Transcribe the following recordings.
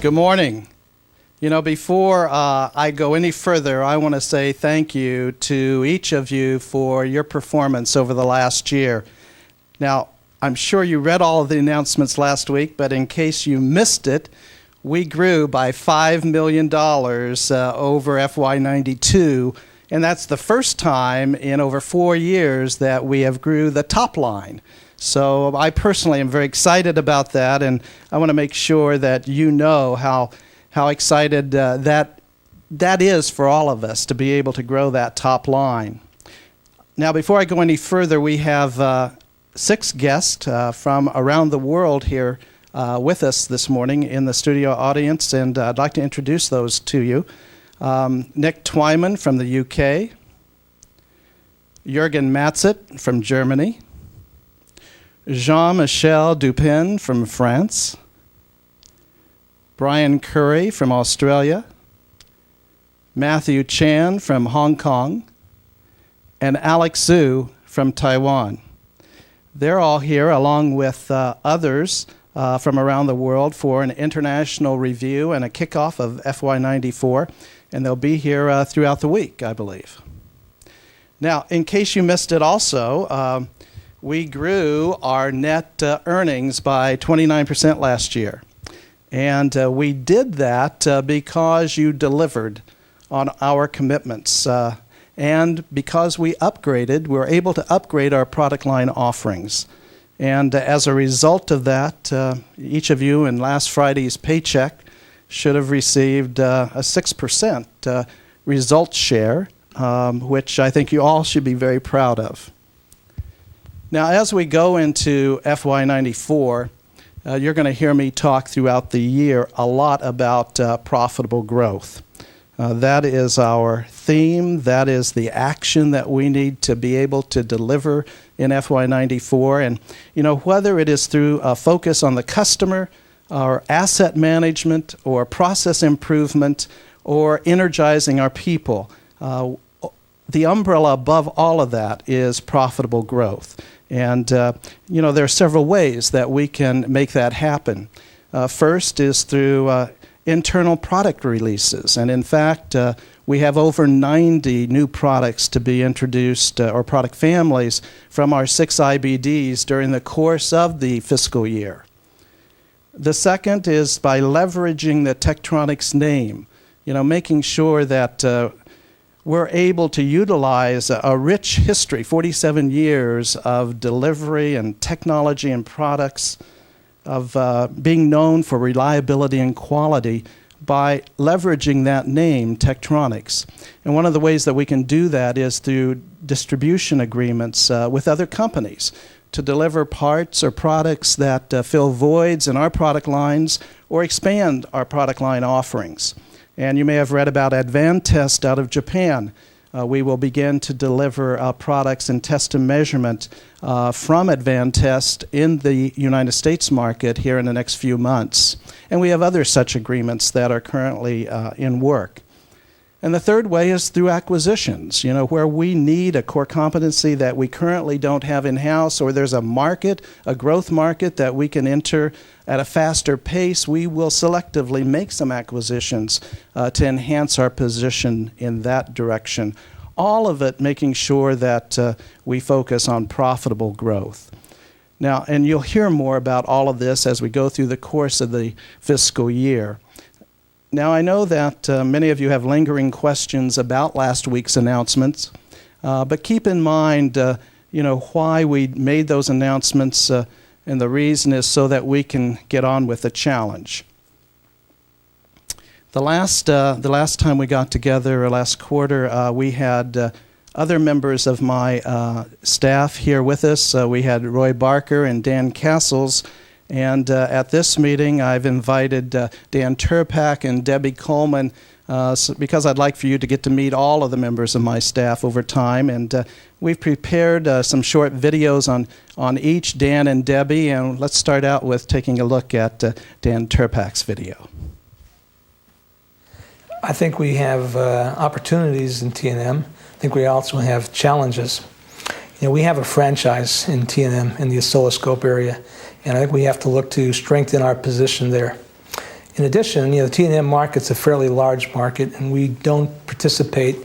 Good morning. You know, before I go any further, I want to say thank you to each of you for your performance over the last year. Now, I'm sure you read all of the announcements last week, but in case you missed it, we grew by $5 million over FY92, and that's the first time in over 4 years that we have grew the top line. So I personally am very excited about that, and I want to make sure that you know how excited that is for all of us to be able to grow that top line. Now, before I go any further, we have 6 guests from around the world here with us this morning in the studio audience, and I'd like to introduce those to you. Nick Twyman from the UK, Jürgen Matzet from Germany, Jean-Michel Dupin from France, Brian Curry from Australia, Matthew Chan from Hong Kong, and Alex Zhu from Taiwan. They're all here along with others from around the world for an international review and a kickoff of FY94, and they'll be here throughout the week, I believe. Now, in case you missed it also, we grew our net earnings by 29% last year. And we did that because you delivered on our commitments. And because we were able to upgrade our product line offerings. And as a result of that, each of you in last Friday's paycheck should have received a 6% results share, which I think you all should be very proud of. Now, as we go into FY94, you're going to hear me talk throughout the year a lot about profitable growth. That is our theme. That is the action that we need to be able to deliver in FY94. And, you know, whether it is through a focus on the customer, or asset management, or process improvement, or energizing our people, the umbrella above all of that is profitable growth. And, you know, there are several ways that we can make that happen. First is through internal product releases. And in fact, we have over 90 new products to be introduced, or product families, from our 6 IBDs during the course of the fiscal year. The second is by leveraging the Tektronix name, you know, making sure that we're able to utilize a rich history, 47 years of delivery and technology and products, of being known for reliability and quality by leveraging that name, Tektronix. And one of the ways that we can do that is through distribution agreements with other companies to deliver parts or products that fill voids in our product lines or expand our product line offerings. And you may have read about Advantest out of Japan. We will begin to deliver products in test and measurement from Advantest in the United States market here in the next few months. And we have other such agreements that are currently in work. And the third way is through acquisitions, you know, where we need a core competency that we currently don't have in-house, or there's a market, a growth market that we can enter at a faster pace. We will selectively make some acquisitions to enhance our position in that direction. All of it making sure that we focus on profitable growth. Now, and you'll hear more about all of this as we go through the course of the fiscal year. Now, I know that many of you have lingering questions about last week's announcements, but keep in mind, you know, why we made those announcements, and the reason is so that we can get on with the challenge. The last time we got together, last quarter, we had other members of my staff here with us. We had Roy Barker and Dan Castles. And at this meeting, I've invited Dan Turpak and Debbie Coleman because I'd like for you to get to meet all of the members of my staff over time. And we've prepared some short videos on each, Dan and Debbie. And let's start out with taking a look at Dan Turpak's video. I think we have opportunities in T&M. I think we also have challenges. You know, we have a franchise in T&M in the oscilloscope area, and I think we have to look to strengthen our position there. In addition, the T&M market's a fairly large market, and we don't participate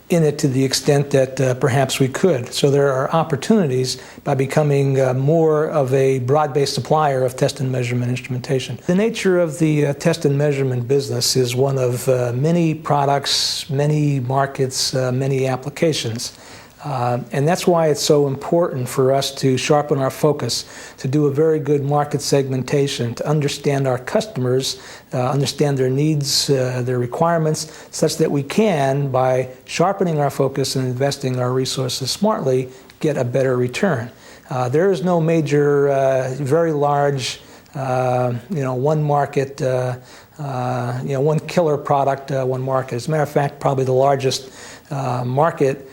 in it to the extent that perhaps we could. So there are opportunities by becoming more of a broad-based supplier of test and measurement instrumentation. The nature of the test and measurement business is one of many products, many markets, many applications. And that's why it's so important for us to sharpen our focus, to do a very good market segmentation, to understand our customers, understand their needs, their requirements, such that we can, by sharpening our focus and investing our resources smartly, get a better return. There is no major, very large, one market, one killer product, one market. As a matter of fact, probably the largest market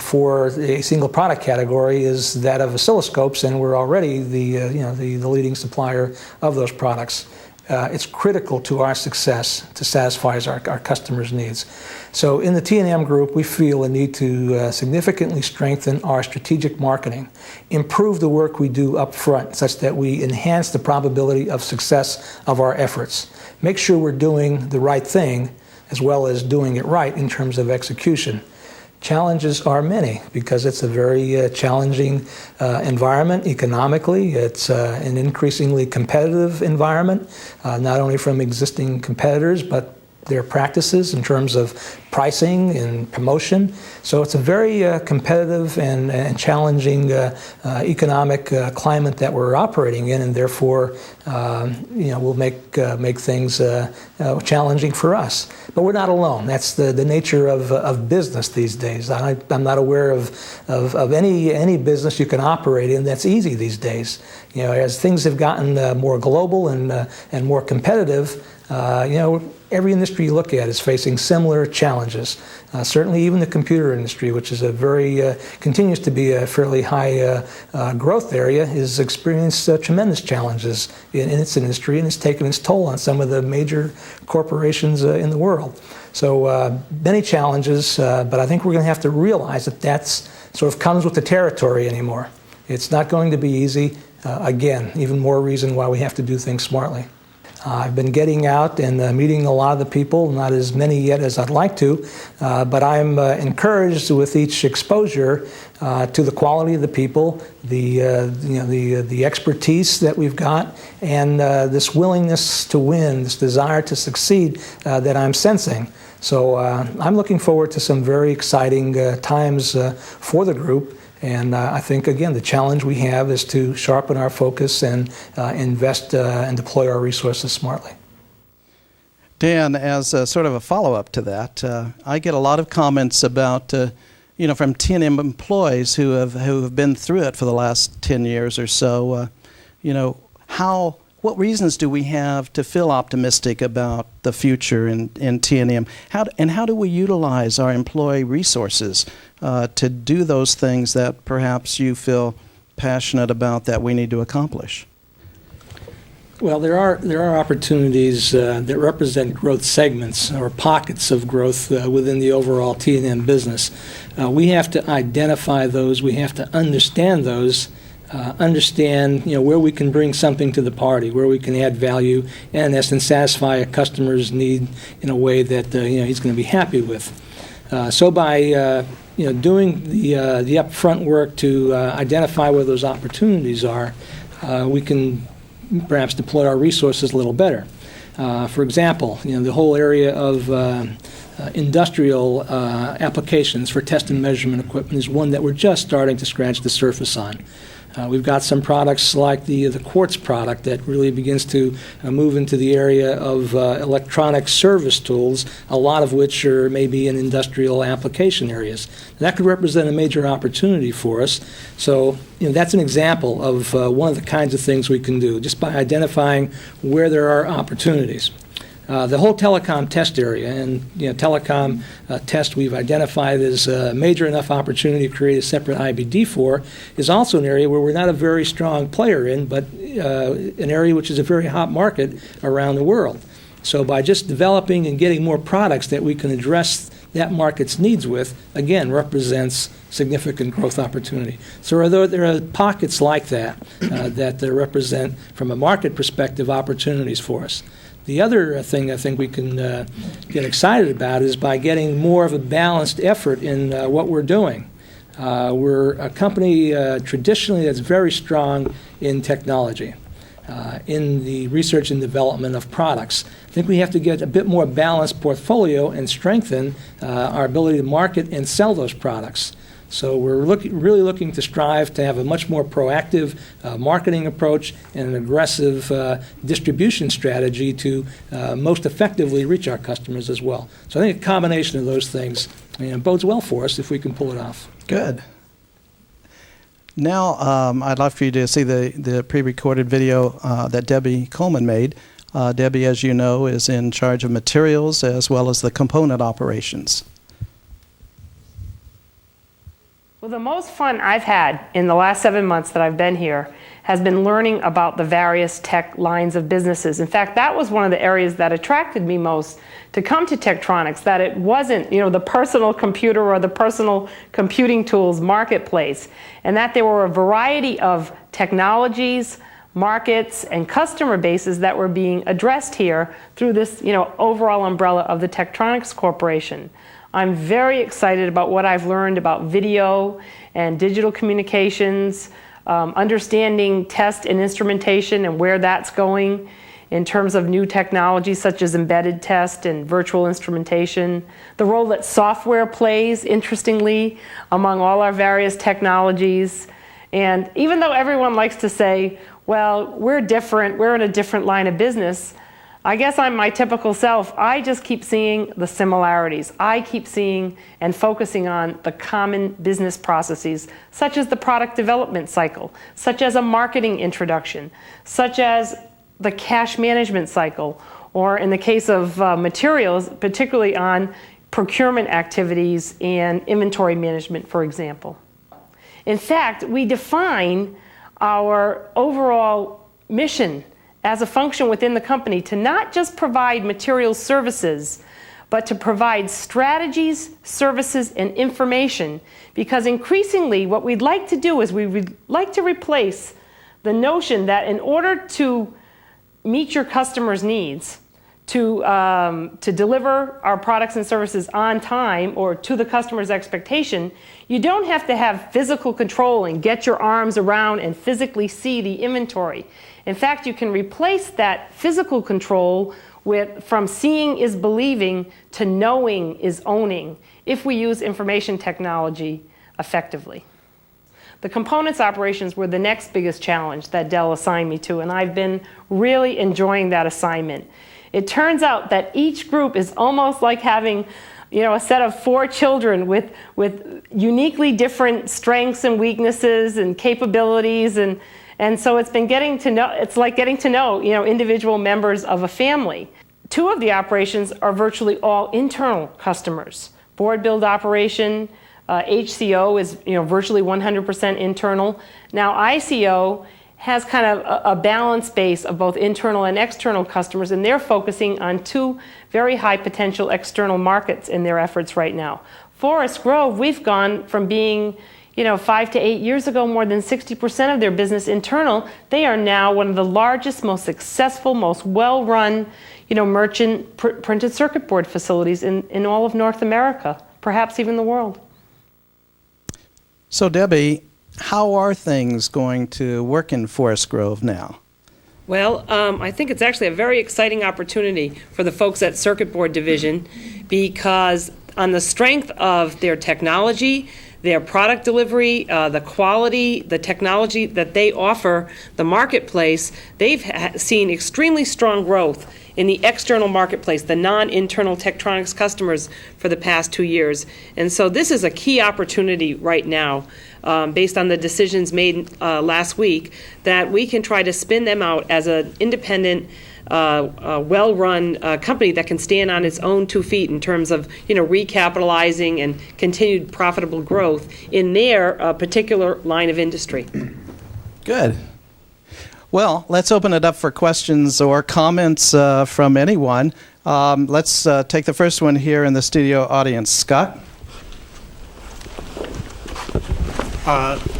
for a single product category is that of oscilloscopes, and we're already the leading supplier of those products. It's critical to our success to satisfy our customers' needs. So in the T&M group, we feel a need to significantly strengthen our strategic marketing, improve the work we do up front such that we enhance the probability of success of our efforts, make sure we're doing the right thing as well as doing it right in terms of execution. Challenges are many because it's a very challenging environment economically. It's an increasingly competitive environment, not only from existing competitors, but their practices in terms of pricing and promotion. So it's a very competitive and challenging economic climate that we're operating in, and therefore, will make things challenging for us. But we're not alone. That's the nature of business these days. I'm not aware of any business you can operate in that's easy these days. As things have gotten more global and more competitive, every industry you look at is facing similar challenges. Certainly even the computer industry, which is continues to be a fairly high growth area, has experienced tremendous challenges in its industry, and it's taken its toll on some of the major corporations in the world. So many challenges, but I think we're going to have to realize that that's sort of comes with the territory anymore. It's not going to be easy. Again, even more reason why we have to do things smartly. I've been getting out and meeting a lot of the people, not as many yet as I'd like to, but I'm encouraged with each exposure to the quality of the people, the expertise that we've got, and this willingness to win, this desire to succeed that I'm sensing. So I'm looking forward to some very exciting times for the group. And I think, again, the challenge we have is to sharpen our focus and invest and deploy our resources smartly. Dan, as a sort of a follow-up to that, I get a lot of comments about, from T&M employees who have been through it for the last 10 years or so. What reasons do we have to feel optimistic about the future in T&M? How do we utilize our employee resources to do those things that perhaps you feel passionate about that we need to accomplish? Well, there are opportunities that represent growth segments or pockets of growth within the overall T&M business. We have to identify those. We have to understand those. Understand where we can bring something to the party, where we can add value, and in essence satisfy a customer's need in a way that he's going to be happy with. So by doing the upfront work to identify where those opportunities are, we can perhaps deploy our resources a little better. For example, the whole area of industrial applications for test and measurement equipment is one that we're just starting to scratch the surface on. We've got some products like the quartz product that really begins to move into the area of electronic service tools, a lot of which are maybe in industrial application areas. That could represent a major opportunity for us. So that's an example of one of the kinds of things we can do, just by identifying where there are opportunities. The whole telecom test area, and telecom test we've identified as a major enough opportunity to create a separate IBD for, is also an area where we're not a very strong player in, but an area which is a very hot market around the world. So by just developing and getting more products that we can address that market's needs with, again, represents significant growth opportunity. So there are pockets like that that represent, from a market perspective, opportunities for us. The other thing I think we can get excited about is by getting more of a balanced effort in what we're doing. We're a company traditionally that's very strong in technology, in the research and development of products. I think we have to get a bit more balanced portfolio and strengthen our ability to market and sell those products. So we're really looking to strive to have a much more proactive marketing approach and an aggressive distribution strategy to most effectively reach our customers as well. So I think a combination of those things bodes well for us if we can pull it off. Good. Now, I'd love for you to see the pre-recorded video that Debbie Coleman made. Debbie, as you know, is in charge of materials as well as the component operations. Well, the most fun I've had in the last 7 months that I've been here has been learning about the various tech lines of businesses. In fact, that was one of the areas that attracted me most to come to Tektronix, that it wasn't, the personal computer or the personal computing tools marketplace, and that there were a variety of technologies, markets, and customer bases that were being addressed here through this, overall umbrella of the Tektronix Corporation. I'm very excited about what I've learned about video and digital communications, understanding test and instrumentation and where that's going in terms of new technologies such as embedded test and virtual instrumentation, the role that software plays, interestingly, among all our various technologies. And even though everyone likes to say, well, we're different, we're in a different line of business, I guess I'm my typical self. I just keep seeing the similarities. I keep seeing and focusing on the common business processes, such as the product development cycle, such as a marketing introduction, such as the cash management cycle, or in the case of materials, particularly on procurement activities and inventory management, for example. In fact, we define our overall mission as a function within the company to not just provide materials services, but to provide strategies, services, and information, because increasingly what we'd like to do is we would like to replace the notion that in order to meet your customers' needs, to deliver our products and services on time or to the customer's expectation, you don't have to have physical control and get your arms around and physically see the inventory. In fact, you can replace that physical control from seeing is believing to knowing is owning if we use information technology effectively. The components operations were the next biggest challenge that Dell assigned me to, and I've been really enjoying that assignment. It turns out that each group is almost like having a set of 4 children with uniquely different strengths and weaknesses and capabilities, and so it's like getting to know individual members of a family. 2 of the operations are virtually all internal customers. Board build operation, HCO is virtually 100% internal. Now ICO has kind of a balanced base of both internal and external customers, and they're focusing on 2 very high potential external markets in their efforts right now. Forest Grove, we've gone from being 5 to 8 years ago, more than 60% of their business internal. They are now one of the largest, most successful, most well-run, merchant printed circuit board facilities in all of North America, perhaps even the world. So, Debbie, how are things going to work in Forest Grove now? Well, I think it's actually a very exciting opportunity for the folks at Circuit Board Division, because on the strength of their technology, their product delivery, the quality, the technology that they offer the marketplace, they've seen extremely strong growth in the external marketplace, the non-internal Tektronix customers for the past 2 years. And so this is a key opportunity right now, based on the decisions made last week, that we can try to spin them out as an independent, well-run company that can stand on its own 2 feet in terms of recapitalizing and continued profitable growth in their particular line of industry. Good. Well, let's open it up for questions or comments from anyone. Let's take the first one here in the studio audience. Scott?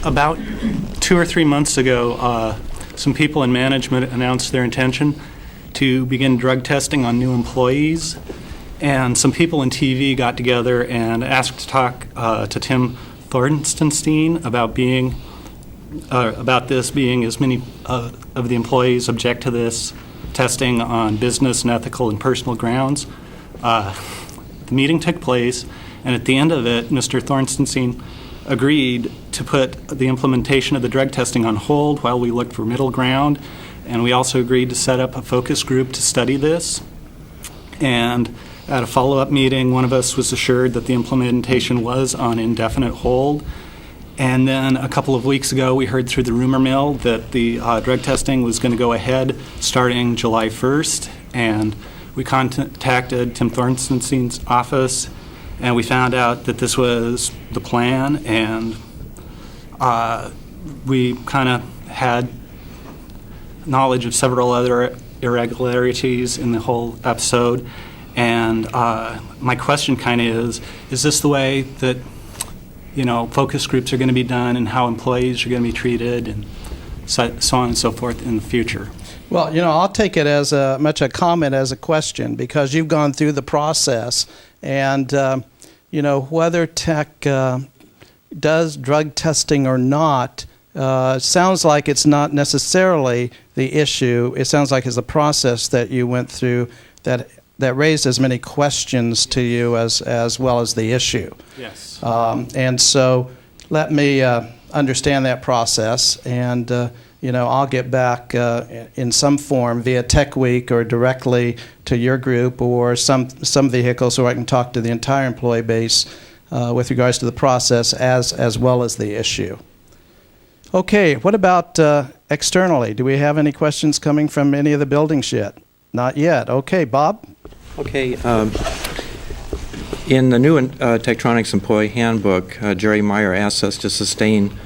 About 2 or 3 months ago, some people in management announced their intention to begin drug testing on new employees. And some people in TV got together and asked to talk to Tim Thorstenstein about this being as many of the employees object to this testing on business and ethical and personal grounds. The meeting took place, and at the end of it, Mr. Thorstenstein agreed to put the implementation of the drug testing on hold while we looked for middle ground, and we also agreed to set up a focus group to study this. And at a follow-up meeting, one of us was assured that the implementation was on indefinite hold. And then a couple of weeks ago, we heard through the rumor mill that the drug testing was going to go ahead starting July 1st. And we contacted Tim Thorstenstein's office, and we found out that this was the plan. And we kind of had knowledge of several other irregularities in the whole episode. And my question kind of is this the way that focus groups are going to be done and how employees are going to be treated and so on and so forth in the future? Well, I'll take it as much a comment as a question, because you've gone through the process. And, whether tech does drug testing or not, sounds like it's not necessarily the issue. It sounds like it's the process that you went through that raised as many questions to you as well as the issue. Yes. And so let me understand that process, and I'll get back in some form via Tech Week or directly to your group or some vehicle, so I can talk to the entire employee base with regards to the process as well as the issue. Okay, what about externally? Do we have any questions coming from any of the buildings yet? Not yet. Okay, Bob? Okay. In the new Tektronix Employee Handbook, Jerry Meyer asks us to sustain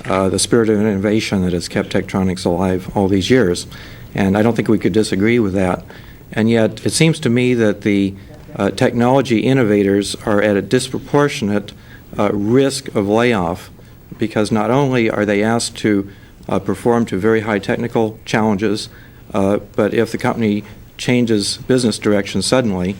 the spirit of innovation that has kept Tektronix alive all these years. And I don't think we could disagree with that. And yet, it seems to me that the technology innovators are at a disproportionate risk of layoff, because not only are they asked to perform to very high technical challenges, but if the company changes business direction suddenly,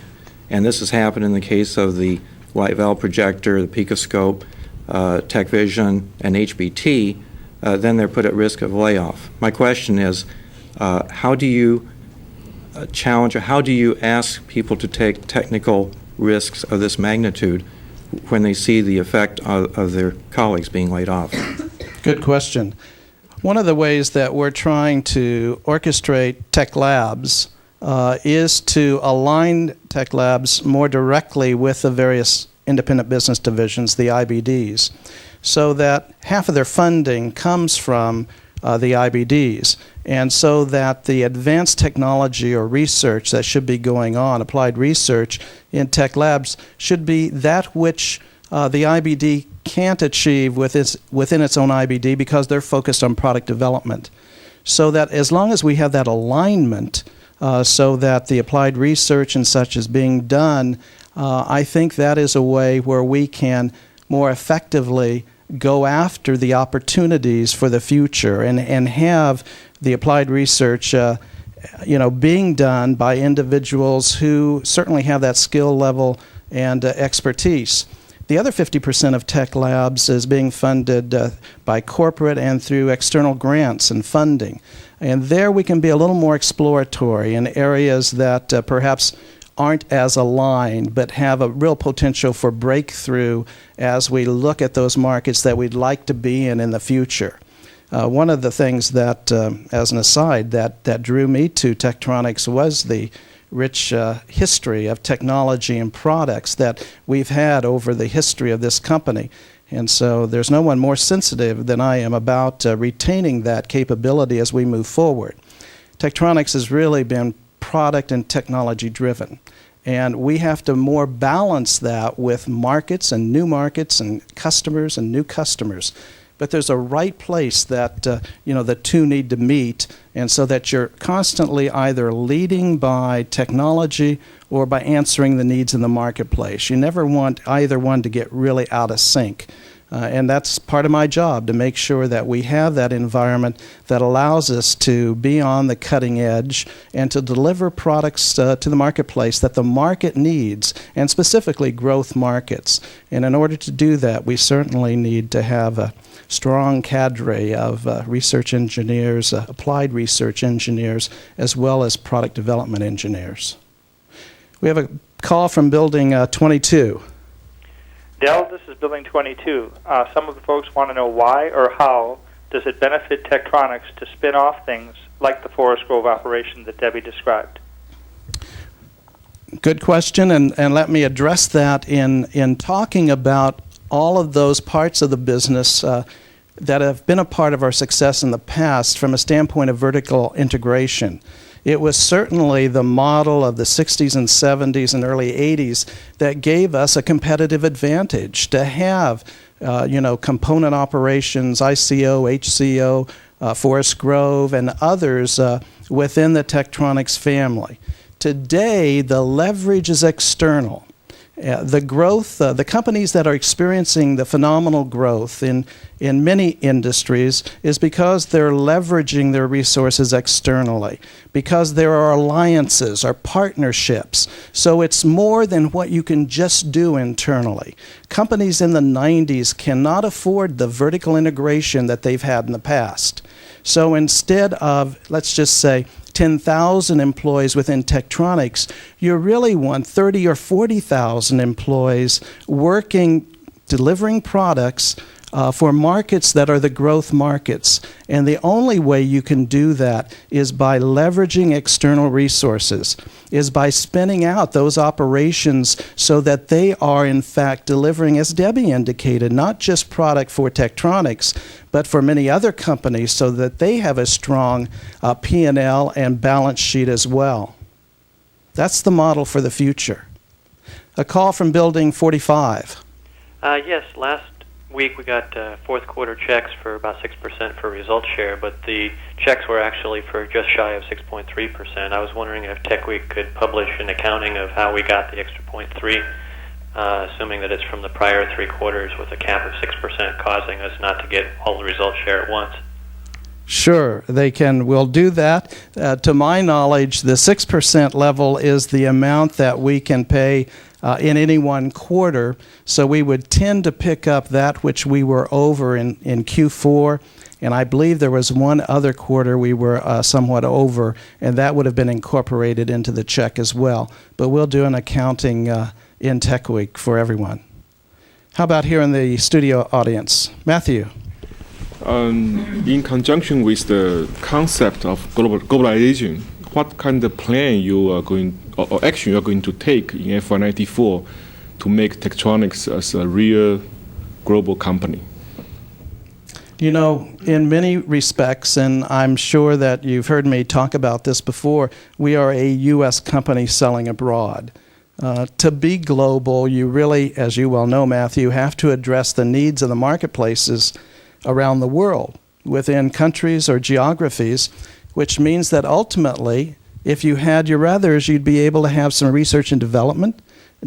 and this has happened in the case of the light valve projector, the Picoscope, TechVision, and HBT, then they're put at risk of layoff. My question is, how do you challenge, or how do you ask people to take technical risks of this magnitude when they see the effect of their colleagues being laid off? Good question. One of the ways that we're trying to orchestrate Tech Labs is to align Tech Labs more directly with the various independent business divisions, the IBDs, so that half of their funding comes from the IBDs, and so that the advanced technology or research that should be going on, applied research in Tech Labs, should be that which the IBD can't achieve within its own IBD, because they're focused on product development. So that as long as we have that alignment, so that the applied research and such is being done, I think that is a way where we can more effectively go after the opportunities for the future and have the applied research being done by individuals who certainly have that skill level and expertise. The other 50% of Tech Labs is being funded by corporate and through external grants and funding. And there we can be a little more exploratory in areas that perhaps aren't as aligned, but have a real potential for breakthrough as we look at those markets that we'd like to be in the future. One of the things that, as an aside, that drew me to Tektronix was the rich history of technology and products that we've had over the history of this company. And so there's no one more sensitive than I am about retaining that capability as we move forward. Tektronix has really been product and technology driven, and we have to more balance that with markets and customers and new customers. But there's a right place that the two need to meet, and so that you're constantly either leading by technology or by answering the needs in the marketplace. You never want either one to get really out of sync. And that's part of my job, to make sure that we have that environment that allows us to be on the cutting edge and to deliver products to the marketplace that the market needs, and specifically growth markets. And in order to do that, we certainly need to have a strong cadre of research engineers, applied research engineers, as well as product development engineers. We have a call from Building 22. Dell, this is Building 22. Some of the folks want to know why or how does it benefit Tektronix to spin off things like the Forest Grove operation that Debbie described? Good question, and let me address that in talking about all of those parts of the business that have been a part of our success in the past from a standpoint of vertical integration. It was certainly the model of the 60s and 70s and early 80s that gave us a competitive advantage to have, component operations, ICO, HCO, Forest Grove, and others within the Tektronix family. Today, the leverage is external. The growth, the companies that are experiencing the phenomenal growth in many industries is because they're leveraging their resources externally, because there are alliances or partnerships. So it's more than what you can just do internally. Companies in the 90s cannot afford the vertical integration that they've had in the past. So instead of, let's just say, 10,000 employees within Tektronix, you really want 30 or 40,000 employees working, delivering products for markets that are the growth markets. And the only way you can do that is by leveraging external resources, is by spinning out those operations so that they are in fact delivering, as Debbie indicated, not just product for Tektronix, but for many other companies so that they have a strong P&L and balance sheet as well. That's the model for the future. A call from Building 45. Yes, last week we got fourth quarter checks for about 6% for result share, but the checks were actually for just shy of 6.3%. I was wondering if TechWeek could publish an accounting of how we got the extra 0.3, assuming that it's from the prior 3 quarters with a cap of 6% causing us not to get all the result share at once. Sure, they can. We'll do that. To my knowledge, the 6% level is the amount that we can pay in any one quarter. So we would tend to pick up that which we were over in Q4. And I believe there was one other quarter we were somewhat over, and that would have been incorporated into the check as well. But we'll do an accounting in Tech Week for everyone. How about here in the studio audience? Matthew. In conjunction with the concept of globalization, what kind of plan you are going or action you are going to take in FY94 to make Tektronix as a real global company? You know, in many respects, and I'm sure that you've heard me talk about this before, we are a U.S. company selling abroad. To be global, you really, as you well know, Matthew, have to address the needs of the marketplaces around the world, within countries or geographies, which means that ultimately, if you had your others, you'd be able to have some research and development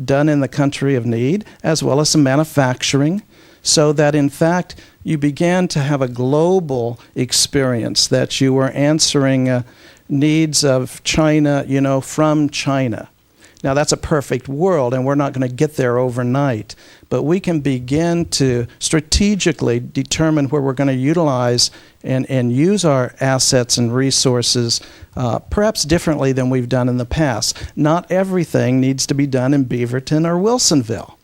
done in the country of need, as well as some manufacturing, so that in fact you began to have a global experience, that you were answering needs of China, from China. Now, that's a perfect world, and we're not going to get there overnight. But we can begin to strategically determine where we're going to utilize and use our assets and resources perhaps differently than we've done in the past. Not everything needs to be done in Beaverton or Wilsonville,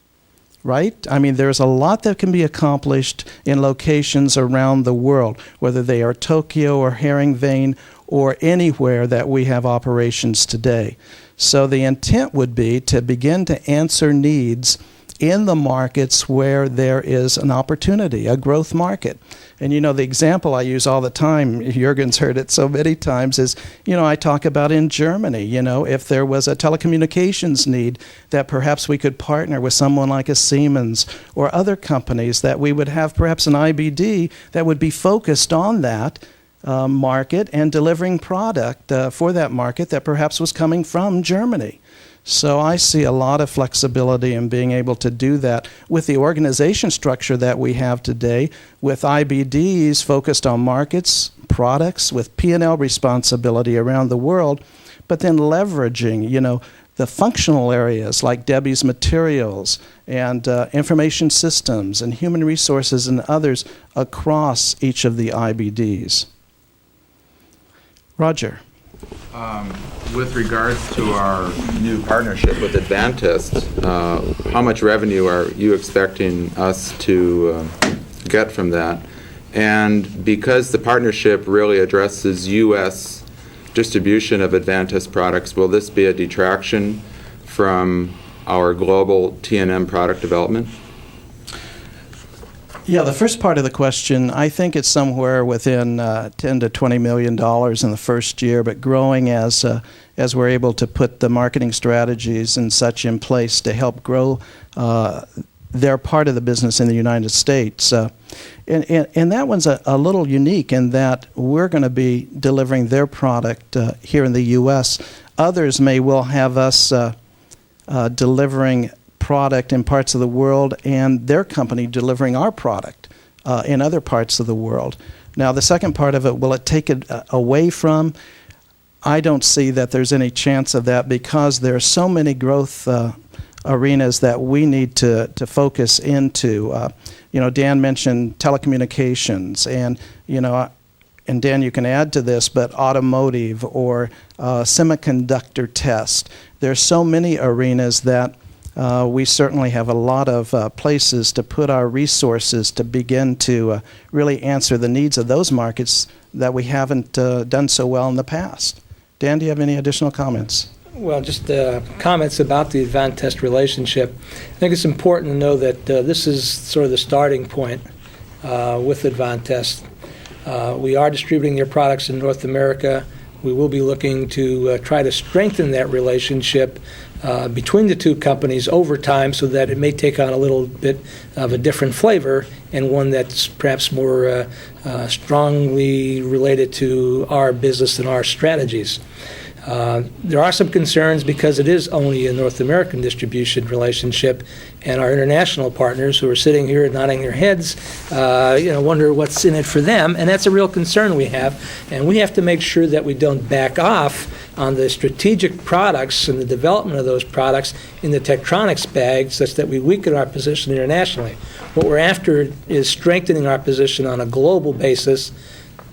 right? I mean, there's a lot that can be accomplished in locations around the world, whether they are Tokyo or Herringvane or anywhere that we have operations today. So the intent would be to begin to answer needs in the markets where there is an opportunity, a growth market. And the example I use all the time, Jürgen's heard it so many times, is, I talk about in Germany, if there was a telecommunications need that perhaps we could partner with someone like a Siemens or other companies, that we would have perhaps an IBD that would be focused on that market and delivering product for that market that perhaps was coming from Germany. So I see a lot of flexibility in being able to do that with the organization structure that we have today, with IBDs focused on markets, products, with P&L responsibility around the world, but then leveraging, the functional areas like Debbie's materials and information systems and human resources and others across each of the IBDs. Roger. With regards to our new partnership with Advantest, how much revenue are you expecting us to get from that? And because the partnership really addresses U.S. distribution of Advantest products, will this be a detraction from our global T&M product development? Yeah, the first part of the question, I think it's somewhere within $10 to $20 million in the first year, but growing as we're able to put the marketing strategies and such in place to help grow their part of the business in the United States. And that one's a little unique in that we're going to be delivering their product here in the U.S. Others may well have us delivering product in parts of the world and their company delivering our product in other parts of the world. Now, the second part of it, will it take it away from? I don't see that there's any chance of that because there are so many growth arenas that we need to focus into. Dan mentioned telecommunications and, and Dan, you can add to this, but automotive or semiconductor test. There's so many arenas that we certainly have a lot of places to put our resources to begin to really answer the needs of those markets that we haven't done so well in the past. Dan, do you have any additional comments? Well, just comments about the Advantest relationship. I think it's important to know that this is sort of the starting point with Advantest. We are distributing their products in North America. We will be looking to try to strengthen that relationship between the two companies over time so that it may take on a little bit of a different flavor and one that's perhaps more strongly related to our business and our strategies. There are some concerns because it is only a North American distribution relationship, and our international partners who are sitting here nodding their heads, wonder what's in it for them, and that's a real concern we have. And we have to make sure that we don't back off on the strategic products and the development of those products in the Tektronix bag such that we weaken our position internationally. What we're after is strengthening our position on a global basis.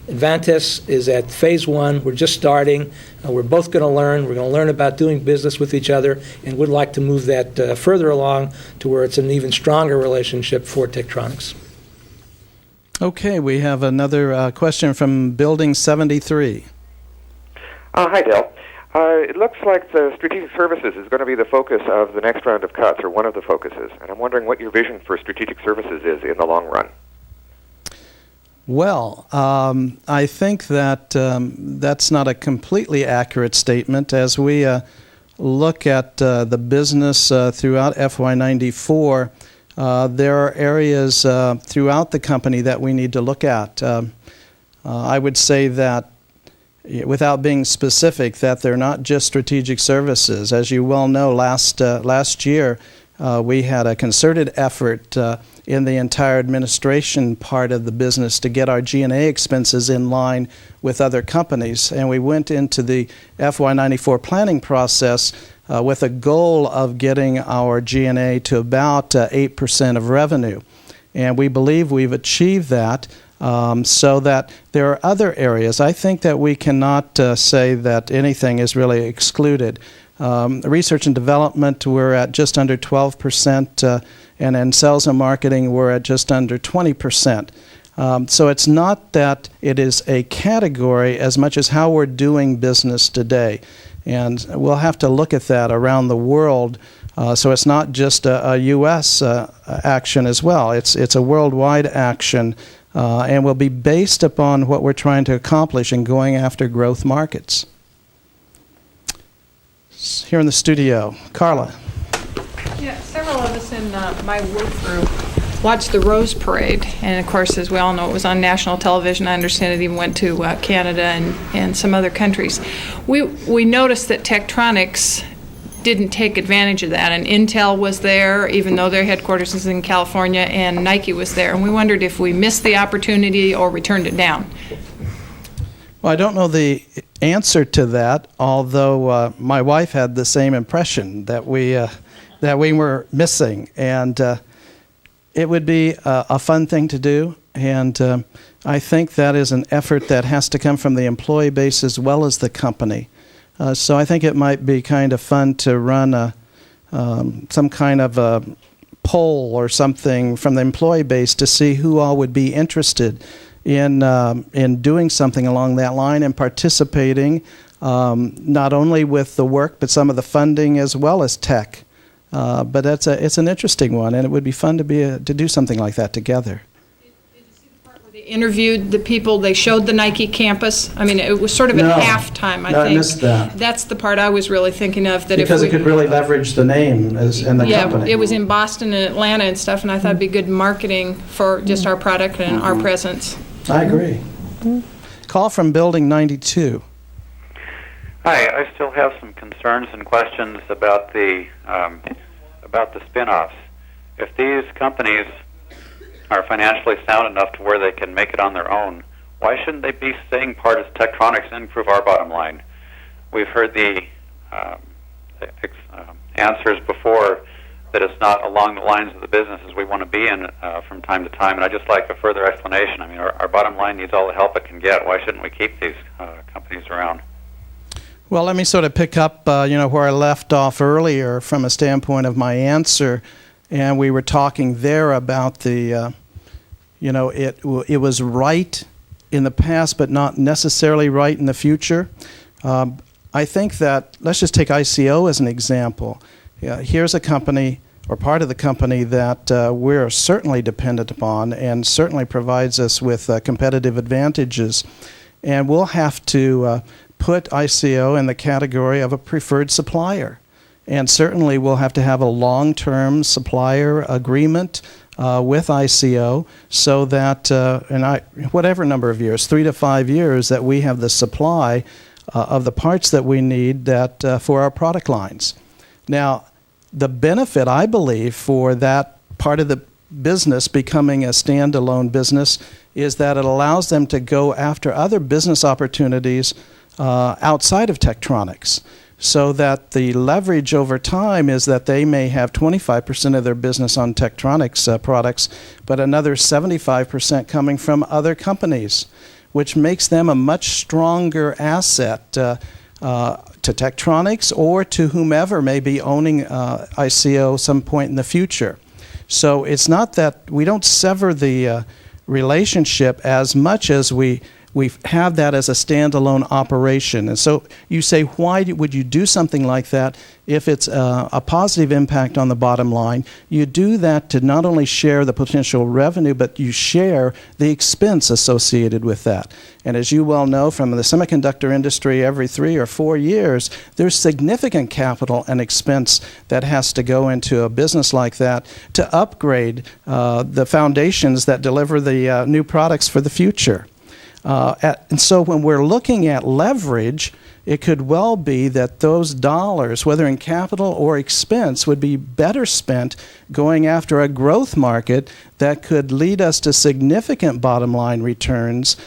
Advantest is at phase one. We're just starting. We're both going to learn. We're going to learn about doing business with each other, and would like to move that further along to where it's an even stronger relationship for Tektronix. Okay, we have another question from Building 73. Hi, Dell. It looks like the strategic services is going to be the focus of the next round of cuts, or one of the focuses. And I'm wondering what your vision for strategic services is in the long run. Well, I think that that's not a completely accurate statement. As we look at the business throughout FY94, there are areas throughout the company that we need to look at. I would say that, without being specific, that they're not just strategic services. As you well know, last year we had a concerted effort in the entire administration part of the business to get our G&A expenses in line with other companies. And we went into the FY94 planning process with a goal of getting our G&A to about 8% of revenue. And we believe we've achieved that. So that there are other areas. I think that we cannot say that anything is really excluded. Research and development, we're at just under 12%, and in sales and marketing, we're at just under 20%. So it's not that it is a category as much as how we're doing business today. And we'll have to look at that around the world. So it's not just a U.S. Action as well. It's a worldwide action, and will be based upon what we're trying to accomplish in going after growth markets. Here in the studio, Carla. Yeah, several of us in my work group watched the Rose Parade, and of course, as we all know, it was on national television. I understand it even went to Canada and some other countries. We noticed that Tektronix didn't take advantage of that. And Intel was there, even though their headquarters is in California, and Nike was there. And we wondered if we missed the opportunity or we turned it down. Well, I don't know the answer to that, although my wife had the same impression that we were missing. And it would be a fun thing to do. And I think that is an effort that has to come from the employee base as well as the company. So I think it might be kind of fun to run some kind of a poll or something from the employee base to see who all would be interested in doing something along that line and participating not only with the work but some of the funding as well as tech. But it's an interesting one, and it would be fun to do something like that together. They interviewed the people, they showed the Nike campus. I mean, it was sort of at halftime, I think. I missed that. That's the part I was really thinking of. That because it could really leverage the name and the company. Yeah, it was in Boston and Atlanta and stuff, and I thought it'd be good marketing for just our product and our presence. I agree. Call from Building 92. Hi, I still have some concerns and questions about the spin-offs. If these companies are financially sound enough to where they can make it on their own, why shouldn't they be staying part of Tektronix and improve our bottom line? We've heard the answers before that it's not along the lines of the businesses we want to be in from time to time, and I'd just like a further explanation. I mean, our bottom line needs all the help it can get. Why shouldn't we keep these companies around? Well, let me sort of pick up where I left off earlier from a standpoint of my answer, and we were talking there about the it was right in the past but not necessarily right in the future. I think that, let's just take ICO as an example. Here's a company or part of the company that we're certainly dependent upon and certainly provides us with competitive advantages, and we'll have to put ICO in the category of a preferred supplier. And certainly we'll have to have a long-term supplier agreement with ICO so that, whatever number of years, 3 to 5 years, that we have the supply of the parts that we need for our product lines. Now, the benefit, I believe, for that part of the business becoming a standalone business is that it allows them to go after other business opportunities outside of Tektronix, so that the leverage over time is that they may have 25% of their business on Tektronix products, but another 75% coming from other companies, which makes them a much stronger asset to Tektronix or to whomever may be owning ICO some point in the future. So it's not that we don't sever the relationship as much as we have that as a standalone operation. And so you say, why would you do something like that if it's a positive impact on the bottom line? You do that to not only share the potential revenue, but you share the expense associated with that. And as you well know from the semiconductor industry, every 3 or 4 years, there's significant capital and expense that has to go into a business like that to upgrade the foundations that deliver the new products for the future. And so when we're looking at leverage, it could well be that those dollars, whether in capital or expense, would be better spent going after a growth market that could lead us to significant bottom line returns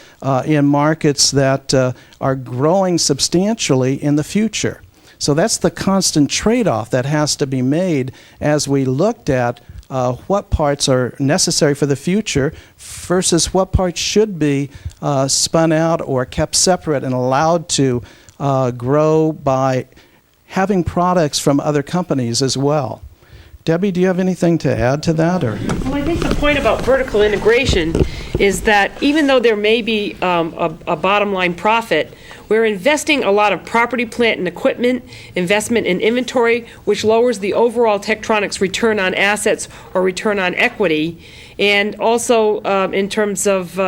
in markets that are growing substantially in the future. So that's the constant trade-off that has to be made as we looked at what parts are necessary for the future versus what parts should be spun out or kept separate and allowed to grow by having products from other companies as well. Debbie, do you have anything to add to that? Or? Well, I think the point about vertical integration is that even though there may be a bottom line profit, we're investing a lot of property, plant, and equipment, investment in inventory, which lowers the overall Tektronix return on assets or return on equity. And also in terms of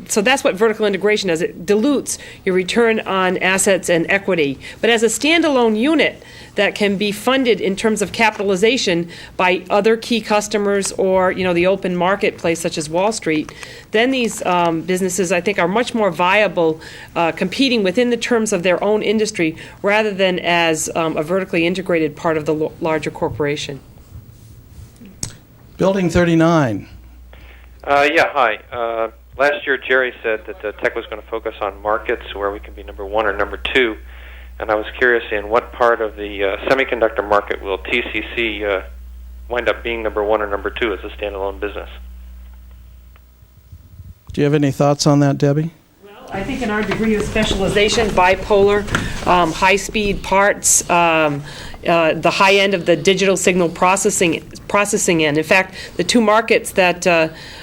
so that's what vertical integration does. It dilutes your return on assets and equity. But as a standalone unit that can be funded in terms of capitalization by other key customers or, the open marketplace such as Wall Street, then these businesses, I think, are much more viable competing within the terms of their own industry rather than as a vertically integrated part of the larger corporation. Building 39. Yeah, hi. Last year, Jerry said that Tech was going to focus on markets where we can be number one or number two, and I was curious in what part of the semiconductor market will TCC wind up being number one or number two as a standalone business? Do you have any thoughts on that, Debbie? I think in our degree of specialization, bipolar, high-speed parts, the high end of the digital signal processing end. In fact, the two markets that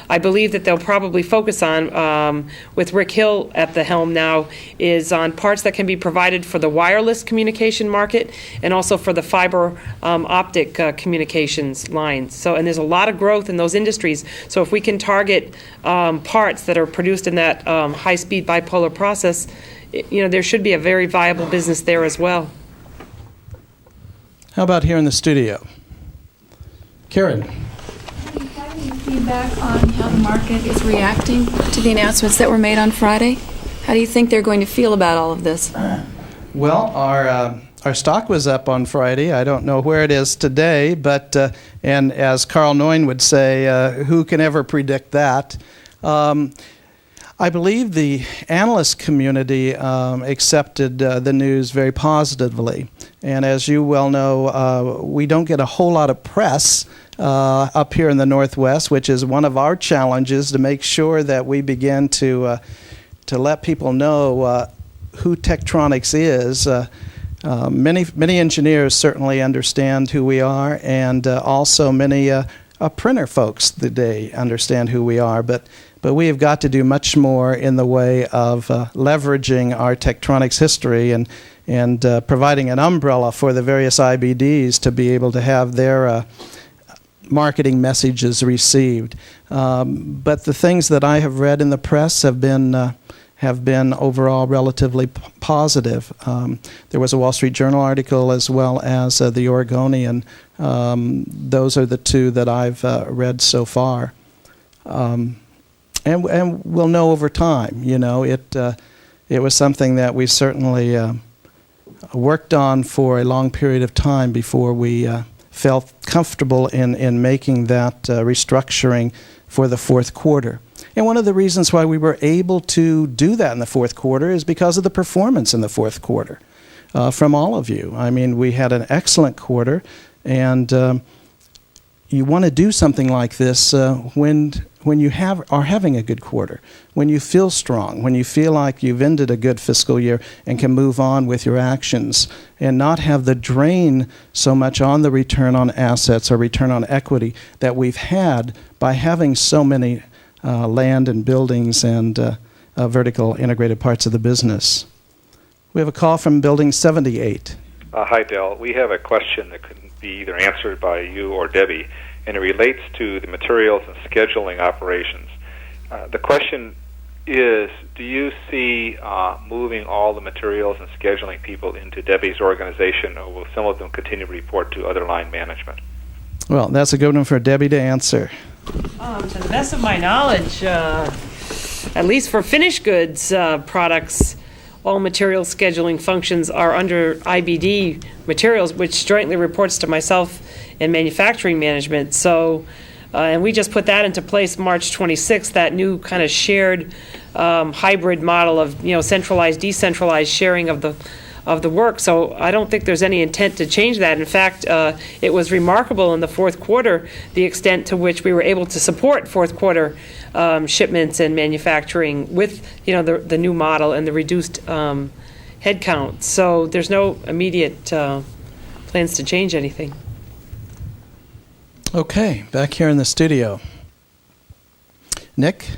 I believe that they'll probably focus on with Rick Hill at the helm now is on parts that can be provided for the wireless communication market and also for the fiber optic communications lines. So, and there's a lot of growth in those industries. So if we can target parts that are produced in that high-speed bipolar process, there should be a very viable business there as well. How about here in the studio? Karen. Do you have any feedback on how the market is reacting to the announcements that were made on Friday? How do you think they're going to feel about all of this? Well, our stock was up on Friday. I don't know where it is today, but and as Carl Noyne would say, who can ever predict that? I believe the analyst community accepted the news very positively. And as you well know, we don't get a whole lot of press up here in the Northwest, which is one of our challenges, to make sure that we begin to let people know who Tektronix is. Many engineers certainly understand who we are, and also many printer folks today understand who we are. But we have got to do much more in the way of leveraging our Tektronix history and providing an umbrella for the various IBDs to be able to have their marketing messages received. But the things that I have read in the press have been overall relatively positive. There was a Wall Street Journal article as well as the Oregonian. Those are the two that I've read so far. And we'll know over time. It was something that we certainly worked on for a long period of time before we felt comfortable in making that restructuring for the fourth quarter. And one of the reasons why we were able to do that in the fourth quarter is because of the performance in the fourth quarter from all of you. I mean, we had an excellent quarter, and you want to do something like this when you are having a good quarter, when you feel strong, when you feel like you've ended a good fiscal year and can move on with your actions and not have the drain so much on the return on assets or return on equity that we've had by having so many land and buildings and vertical integrated parts of the business. We have a call from Building 78. Hi, Del. We have a question that could be either answered by you or Debbie, and it relates to the materials and scheduling operations. The question is, do you see moving all the materials and scheduling people into Debbie's organization, or will some of them continue to report to other line management? Well, that's a good one for Debbie to answer. To the best of my knowledge, at least for finished goods products, all material scheduling functions are under IBD materials, which jointly reports to myself and manufacturing management. So, and we just put that into place March 26th, that new kind of shared hybrid model of centralized, decentralized sharing of the work. So I don't think there's any intent to change that. In fact, it was remarkable in the fourth quarter the extent to which we were able to support fourth quarter shipments and manufacturing with the new model and the reduced headcount. So there's no immediate plans to change anything. Okay, back here in the studio. Nick?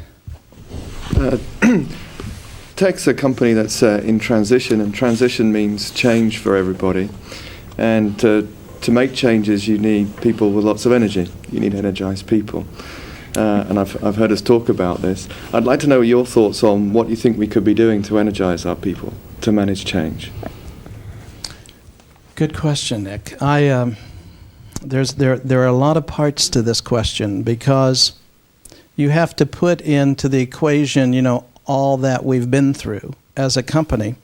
Tech's a company that's in transition, and transition means change for everybody. And to make changes, you need people with lots of energy. You need energized people. and I've heard us talk about this. I'd like to know your thoughts on what you think we could be doing to energize our people, to manage change. Good question, Nick. There are a lot of parts to this question because you have to put into the equation, all that we've been through as a company.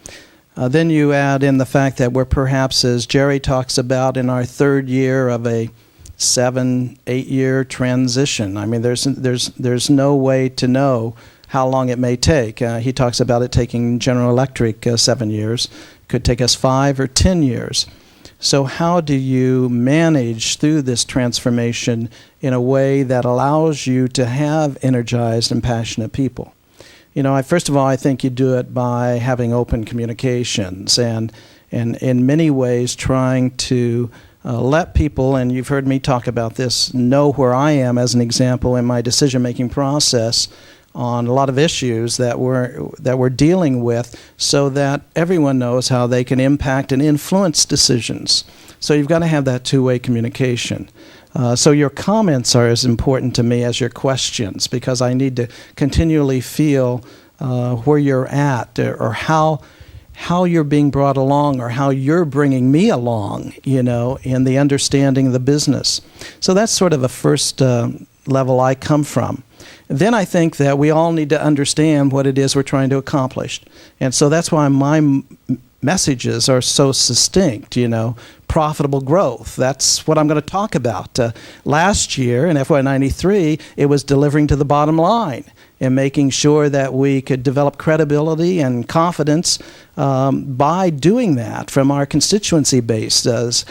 Then you add in the fact that we're perhaps, as Jerry talks about, in our third year of a 7-8 year transition. I mean, there's no way to know how long it may take. He talks about it taking General Electric 7 years. Could take us 5 or 10 years. So how do you manage through this transformation in a way that allows you to have energized and passionate people? First of all, I think you do it by having open communications and in many ways trying to let people, and you've heard me talk about this, know where I am as an example in my decision-making process on a lot of issues that we're dealing with so that everyone knows how they can impact and influence decisions. So you've got to have that two-way communication. So your comments are as important to me as your questions because I need to continually feel where you're at or how you're being brought along or how you're bringing me along, in the understanding of the business. So that's sort of a first level I come from. Then I think that we all need to understand what it is we're trying to accomplish. And so that's why my messages are so succinct, profitable growth. That's what I'm going to talk about. Last year in FY93, it was delivering to the bottom line and making sure that we could develop credibility and confidence by doing that from our constituency base, as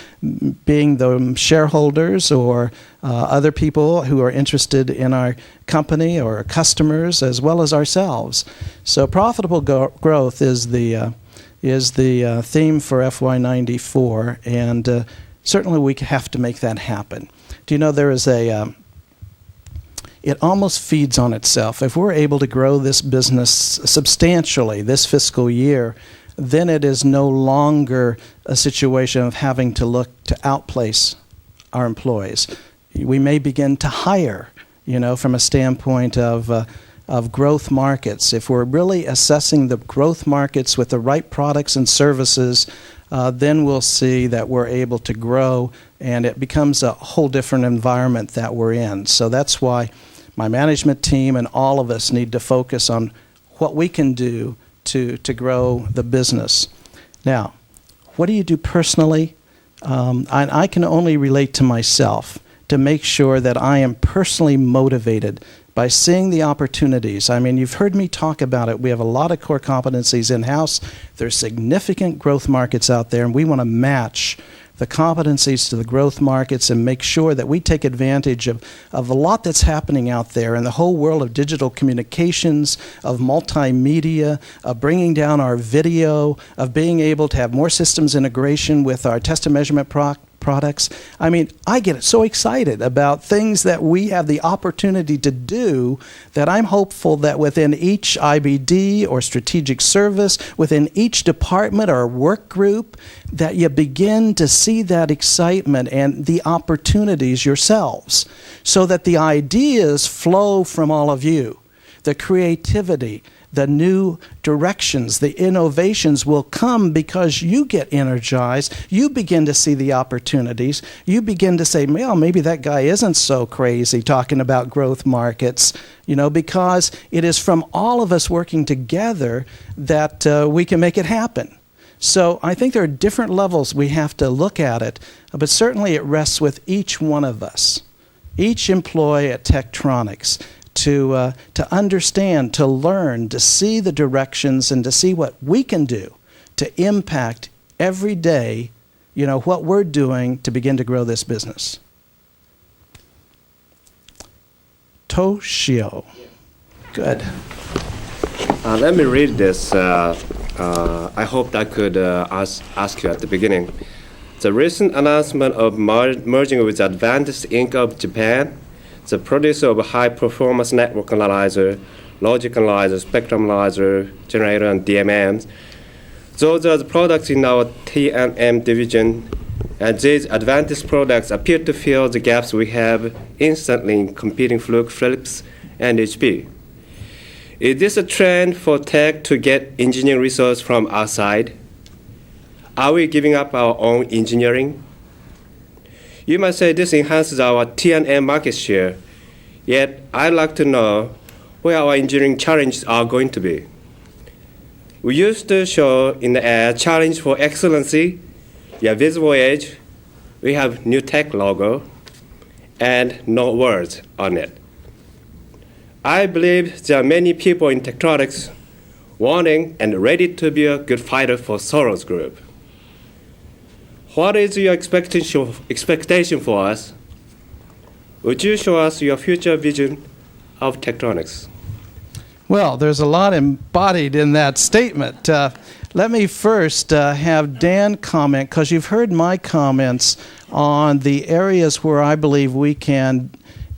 being the shareholders or other people who are interested in our company or customers as well as ourselves. So profitable growth is the theme for FY94, and certainly we have to make that happen. Do you know there is it almost feeds on itself. If we're able to grow this business substantially this fiscal year, then it is no longer a situation of having to look to outplace our employees. We may begin to hire, from a standpoint of growth markets. If we're really assessing the growth markets with the right products and services, then we'll see that we're able to grow, and it becomes a whole different environment that we're in. So that's why my management team and all of us need to focus on what we can do to grow the business. Now, what do you do personally? I can only relate to myself to make sure that I am personally motivated by seeing the opportunities. I mean, you've heard me talk about it. We have a lot of core competencies in-house. There's significant growth markets out there, and we want to match the competencies to the growth markets and make sure that we take advantage of a lot that's happening out there in the whole world of digital communications, of multimedia, of bringing down our video, of being able to have more systems integration with our test and measurement products. I mean, I get so excited about things that we have the opportunity to do that I'm hopeful that within each IBD or strategic service, within each department or work group, that you begin to see that excitement and the opportunities yourselves so that the ideas flow from all of you. The creativity, the new directions, the innovations will come because you get energized. You begin to see the opportunities. You begin to say, well, maybe that guy isn't so crazy talking about growth markets, because it is from all of us working together that we can make it happen. So I think there are different levels we have to look at it, but certainly it rests with each one of us, each employee at Tektronix, to understand, to learn, to see the directions and to see what we can do to impact every day, what we're doing to begin to grow this business. Toshio. Good. Let me read this. I hope I could ask you at the beginning. The recent announcement of merging with Advantest Inc. of Japan, the producer of high-performance network analyzer, logic analyzer, spectrum analyzer, generator, and DMMs. Those are the products in our T&M division. and these advanced products appear to fill the gaps we have instantly in competing Fluke, Philips, and HP. Is this a trend for tech to get engineering resources from outside? Are we giving up our own engineering? You might say this enhances our T&M market share, yet I'd like to know where our engineering challenges are going to be. We used to show in the ad challenge for excellency, visible edge, we have new tech logo, and no words on it. I believe there are many people in Tektronix wanting and ready to be a good fighter for Soros Group. What is your expectation for us? Would you show us your future vision of Tektronix? Well, there's a lot embodied in that statement. Let me first have Dan comment, because you've heard my comments on the areas where I believe we can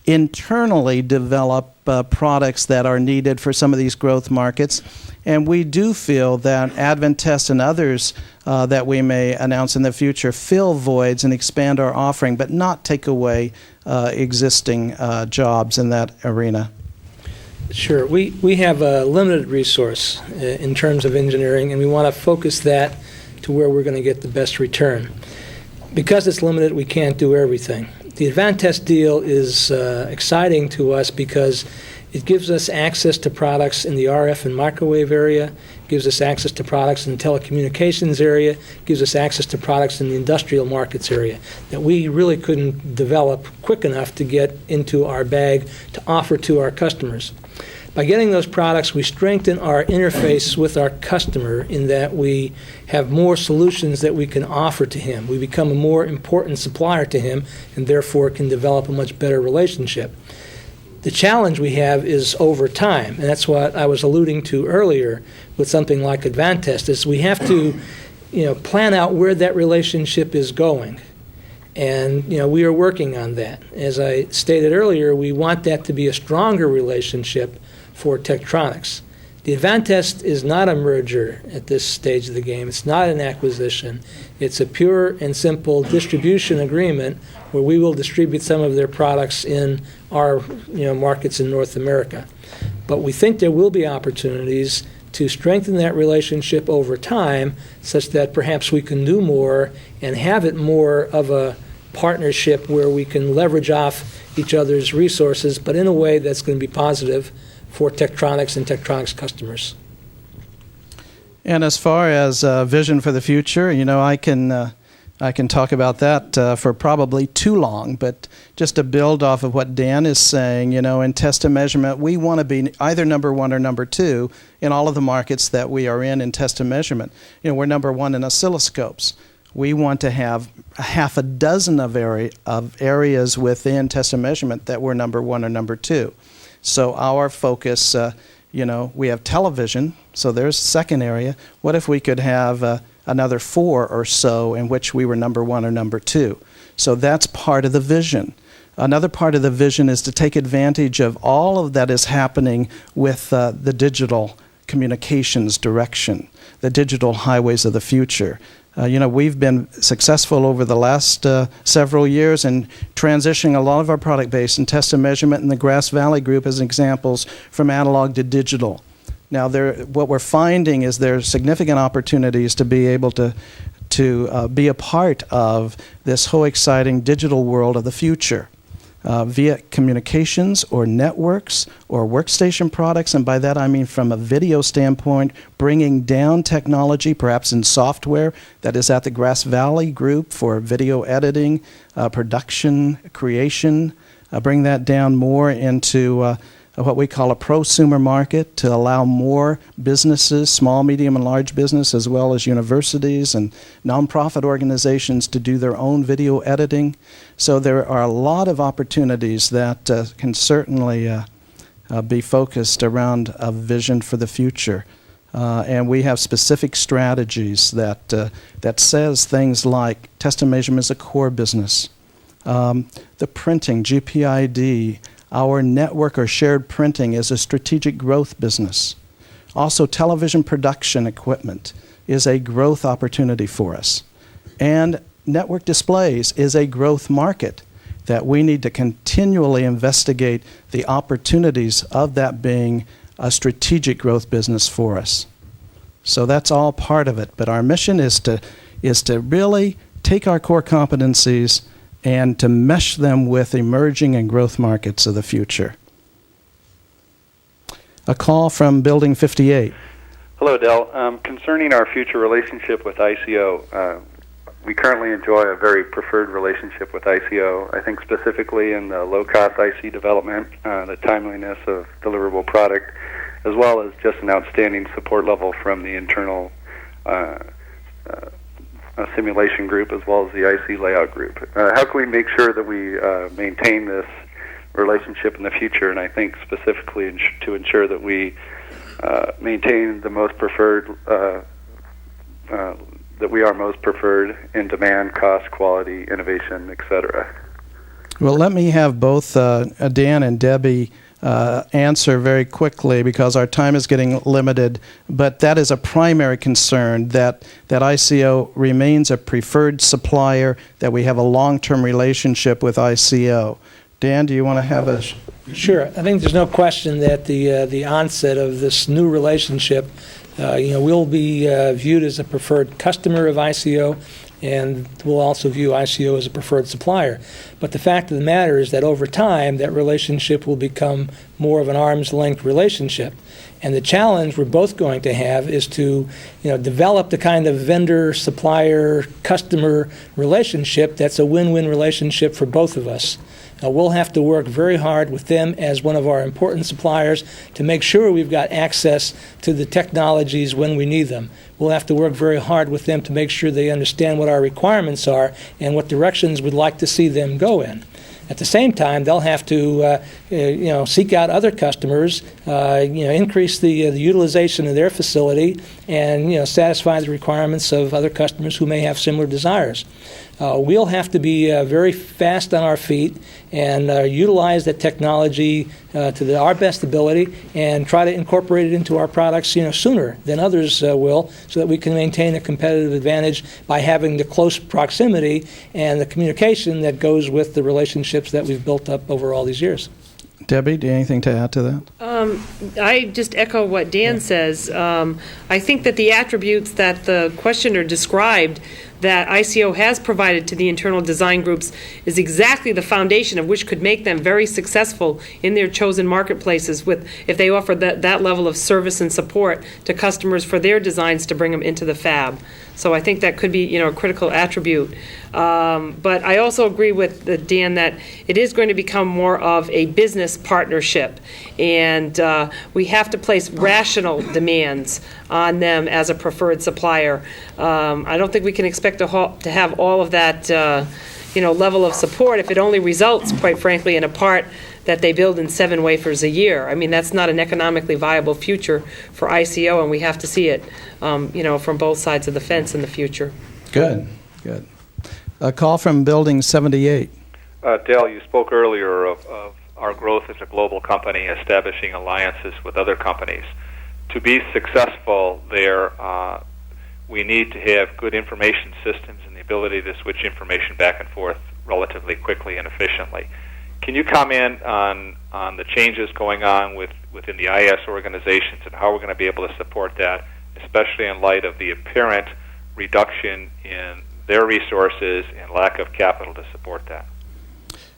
internally develop products that are needed for some of these growth markets. And we do feel that Adventest and others that we may announce in the future fill voids and expand our offering, but not take away existing jobs in that arena. Sure. We have a limited resource in terms of engineering, and we want to focus that to where we're going to get the best return. Because it's limited, we can't do everything. The Advantest deal is exciting to us because it gives us access to products in the RF and microwave area, gives us access to products in the telecommunications area, gives us access to products in the industrial markets area that we really couldn't develop quick enough to get into our bag to offer to our customers. By getting those products, we strengthen our interface with our customer in that we have more solutions that we can offer to him. We become a more important supplier to him and therefore can develop a much better relationship. The challenge we have is over time, and that's what I was alluding to earlier with something like Advantest, is we have to plan out where that relationship is going. And we are working on that. As I stated earlier, we want that to be a stronger relationship for Tektronix. The Advantest is not a merger at this stage of the game. It's not an acquisition. It's a pure and simple distribution agreement where we will distribute some of their products in our markets in North America. But we think there will be opportunities to strengthen that relationship over time such that perhaps we can do more and have it more of a partnership where we can leverage off each other's resources, but in a way that's going to be positive for Tektronix and Tektronix customers. And as far as vision for the future, I can talk about that for probably too long, but just to build off of what Dan is saying, in test and measurement, we want to be either number one or number two in all of the markets that we are in test and measurement. We're number one in oscilloscopes. We want to have a half a dozen of areas within test and measurement that we're number one or number two. So our focus, we have television, so there's a second area. What if we could have another 4 or so in which we were number one or number two? So that's part of the vision. Another part of the vision is to take advantage of all of that is happening with the digital communications direction, the digital highways of the future. We've been successful over the last several years in transitioning a lot of our product base in test and measurement in the Grass Valley Group as examples from analog to digital. Now, what we're finding is there are significant opportunities to be able to be a part of this whole exciting digital world of the future via communications or networks or workstation products, and by that I mean from a video standpoint, bringing down technology, perhaps in software that is at the Grass Valley Group for video editing, production, creation, bring that down more into what we call a prosumer market to allow more businesses, small, medium, and large business, as well as universities and nonprofit organizations to do their own video editing. So there are a lot of opportunities that can certainly be focused around a vision for the future. And we have specific strategies that says things like test and measurement is a core business. The printing, GPID, our network or shared printing is a strategic growth business. Also, television production equipment is a growth opportunity for us. And network displays is a growth market, that we need to continually investigate the opportunities of that being a strategic growth business for us. So that's all part of it. But our mission is to really take our core competencies and to mesh them with emerging and growth markets of the future. A call from Building 58. Hello, Del. Concerning our future relationship with ICO, we currently enjoy a very preferred relationship with ICO. I think specifically in the low-cost IC development, the timeliness of deliverable product, as well as just an outstanding support level from the internal simulation group as well as the IC layout group. How can we make sure that we maintain this relationship in the future? And I think specifically to ensure that we maintain the most preferred, that we are most preferred in demand, cost, quality, innovation, etc. Well, let me have both Dan and Debbie answer very quickly because our time is getting limited, but that is a primary concern, that ICO remains a preferred supplier, that we have a long-term relationship with ICO. Dan, do you want to have a... Sure. I think there's no question that the onset of this new relationship, we'll be viewed as a preferred customer of ICO, and we'll also view ICO as a preferred supplier. But the fact of the matter is that over time, that relationship will become more of an arm's length relationship. And the challenge we're both going to have is to develop the kind of vendor-supplier-customer relationship that's a win-win relationship for both of us. We'll have to work very hard with them as one of our important suppliers to make sure we've got access to the technologies when we need them. We'll have to work very hard with them to make sure they understand what our requirements are and what directions we'd like to see them go in. At the same time, they'll have to, seek out other customers, increase the utilization of their facility, and satisfy the requirements of other customers who may have similar desires. We'll have to be very fast on our feet and utilize that technology to our best ability and try to incorporate it into our products sooner than others will, so that we can maintain a competitive advantage by having the close proximity and the communication that goes with the relationships that we've built up over all these years. Debbie, do you have anything to add to that? I just echo what Dan says. I think that the attributes that the questioner described that ICO has provided to the internal design groups is exactly the foundation of which could make them very successful in their chosen marketplaces if they offer that level of service and support to customers for their designs to bring them into the fab. So I think that could be a critical attribute. But I also agree with Dan that it is going to become more of a business partnership, and we have to place rational demands on them as a preferred supplier. I don't think we can expect to have all of that level of support if it only results, quite frankly, in a part that they build in 7 wafers a year. I mean, that's not an economically viable future for ICO, and we have to see it, from both sides of the fence in the future. Good. A call from Building 78. Dale, you spoke earlier of our growth as a global company, establishing alliances with other companies. To be successful there, we need to have good information systems and the ability to switch information back and forth relatively quickly and efficiently. Can you comment on the changes going on within the IS organizations and how we're going to be able to support that, especially in light of the apparent reduction in their resources and lack of capital to support that?